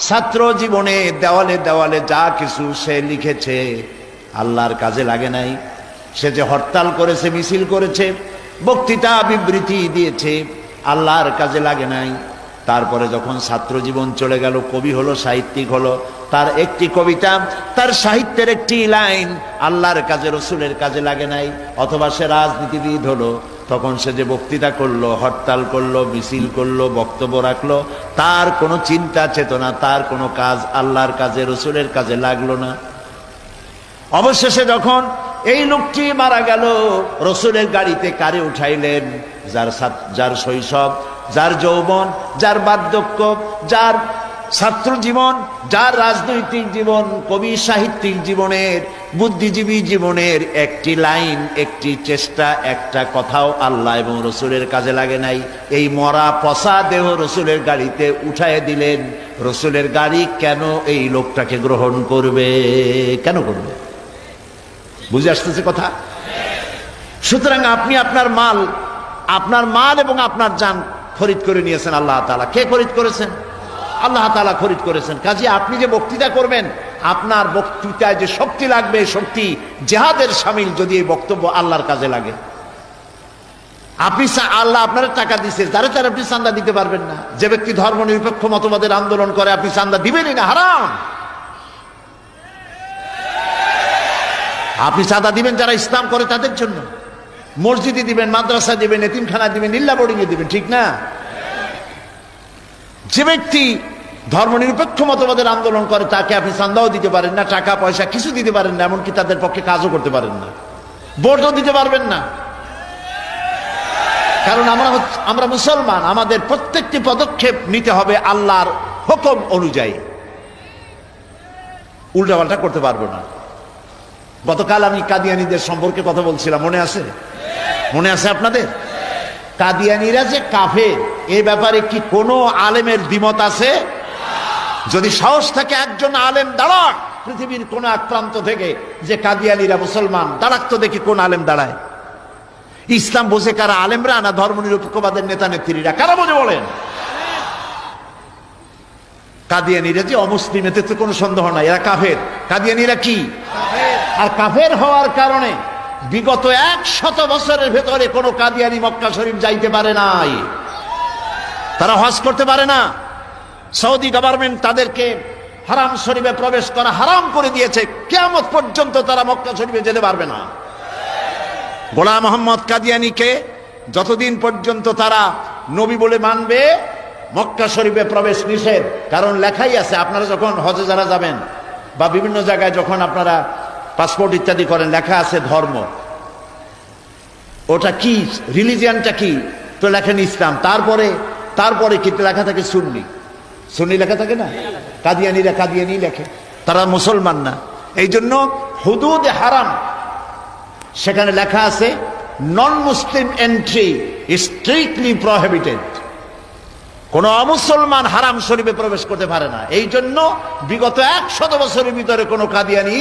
ছাত্র জীবনে দেওয়ালে দেওয়ালে যা কিছু সে লিখেছে আল্লাহর কাজে লাগে নাই। সে যে হরতাল করেছে, মিছিল করেছে, বক্তৃতা বিবৃতি দিয়েছে, আল্লাহর কাজে লাগে নাই। তারপরে যখন ছাত্র জীবন চলে গেল, কবি হলো, সাহিত্যিক হলো, তার একটি কবিতা, তার সাহিত্যের একটি লাইন আল্লাহর কাজে, রসুলের কাজে লাগে নাই। অথবা সে রাজনীতিবিদ হলো, তখন সে যে বক্তৃতা করলো, হরতাল করলো, মিছিল করলো, বক্তব্য রাখলো, তার কোনো চিন্তা চেতনা, তার কোনো কাজ আল্লাহর কাজে, রসুলের কাজে লাগলো না। অবশেষে যখন এই লোকটি মারা গেল, রসুলের গাড়িতে কারে উঠাইলেন? যার শৈশব, যার যৌবন, যার বার্ধক্য, যার ছাত্র জীবন, যার রাজনৈতিক জীবন, কবি সাহিত্যিক জীবনের, বুদ্ধিজীবী জীবনের একটি লাইন, একটি চেষ্টা, একটা কথাও আল্লাহ এবং রসুলের কাজে লাগে নাই। এই মরা পচা দেহ রসুলের গাড়িতে উঠায় দিলেন। রসুলের গাড়ি কেন এই লোকটাকে গ্রহণ করবে? কেন করবে? বুঝে আসতেছে কথা? সুতরাং আপনি আপনার মাল এবং আপনার জান খরিদ করে নিয়েছেন আল্লাহ তাআলা। কে খরিদ করেছেন? আল্লাহ তাআলা খরিদ করেছেন। কাজে আপনি যে বক্তৃতা করবেন, আপনার বক্তৃতায় যে শক্তি লাগবে, শক্তি জিহাদের শামিল, যদি এই বক্তব্য আল্লাহর কাজে লাগে। আপনি আল্লাহ আপনার টাকা দিচ্ছে, তারে আপনি চান্দা দিতে পারবেন না। যে ব্যক্তি ধর্ম নিরপেক্ষ মতবাদের আন্দোলন করে, আপনি চান্দা দিবেনই না, হারাম। আপনি চাঁদা দিবেন যারা ইসলাম করে তাদের জন্য, মসজিদে দিবেন, মাদ্রাসা দিবেন, এতিমখানা দিবেন, নিল্লা বোর্ডিংয়ে দিবেন, ঠিক না? যে ব্যক্তি ধর্ম নিরপেক্ষ মতবাদের আন্দোলন করে, তাকে আপনি চাঁদাও দিতে পারেন না, টাকা পয়সা কিছু দিতে পারেন না, এমনকি তাদের পক্ষে কাজও করতে পারেন না, ভোটও দিতে পারবেন না। কারণ আমরা মুসলমান, আমাদের প্রত্যেকটি পদক্ষেপ নিতে হবে আল্লাহর হুকুম অনুযায়ী, উল্টাপাল্টা করতে পারবো না। গতকাল আমি কাদিয়ানীদের সম্পর্কে কথা বলছিলাম, মনে আছে? মনে আছে আপনাদের? কাদিয়ানীরা যে কাফের, এই ব্যাপারে কি কোনো আলেমের দ্বিমত আছে? যদি সাহস থাকে একজন আলেম দাঁড়াক পৃথিবীর কোন এক প্রান্ত থেকে, যে কাদিয়ানীরা মুসলমান, দাঁড়াক তো দেখি কোন আলেম দাঁড়ায়। ইসলাম বোঝে কারা? আলেমরা না ধর্ম নিরপেক্ষবাদের নেতা নেত্রীরা? কারা বোঝে বলেন? কাদিয়ানীরা যে অমুসলিম, এতে তো কোনো সন্দেহ নাই, এরা কাফের। কাদিয়ানীরা কি? আর কাফের হওয়ার কারণে বিগত 100 বছরের ভেতরে কোন কাদিয়ানী মক্কা শরীফ যাইতে পারে নাই, তারা হজ করতে পারে না। সৌদি গভর্নমেন্ট তাদেরকে হারাম শরীফে প্রবেশ করা হারাম করে দিয়েছে, কিয়ামত পর্যন্ত তারা মক্কা শরীফে যেতে পারবে না। গোলাম মোহাম্মদ কাদিয়ানীকে যতদিন পর্যন্ত তারা নবী বলে মানবে, মক্কা শরীফে প্রবেশ নিষেধ। কারণ লেখাই আছে, আপনারা যখন হজে যারা যাবেন বা বিভিন্ন জায়গায় যখন আপনারা পাসপোর্ট ইত্যাদি করেন, লেখা আছে ধর্ম। ওটা কি? রিলিজিয়ানটা কি? তো লেখেন ইসলাম। তারপরে কি লেখা থাকে? সুন্নি লেখা থাকে না? কাদিয়ানীরা কাদিয়ানি লেখে, তারা মুসলমান না। এই জন্য হুদুদ হারাম, সেখানে লেখা আছে নন মুসলিম এন্ট্রি স্ট্রিক্টলি প্রহিবিটেড। কোন অমুসলমান হারাম শরীফে প্রবেশ করতে পারে না। এই জন্য বিগত 100 বছরের ভিতরে কোন কাদিয়ানি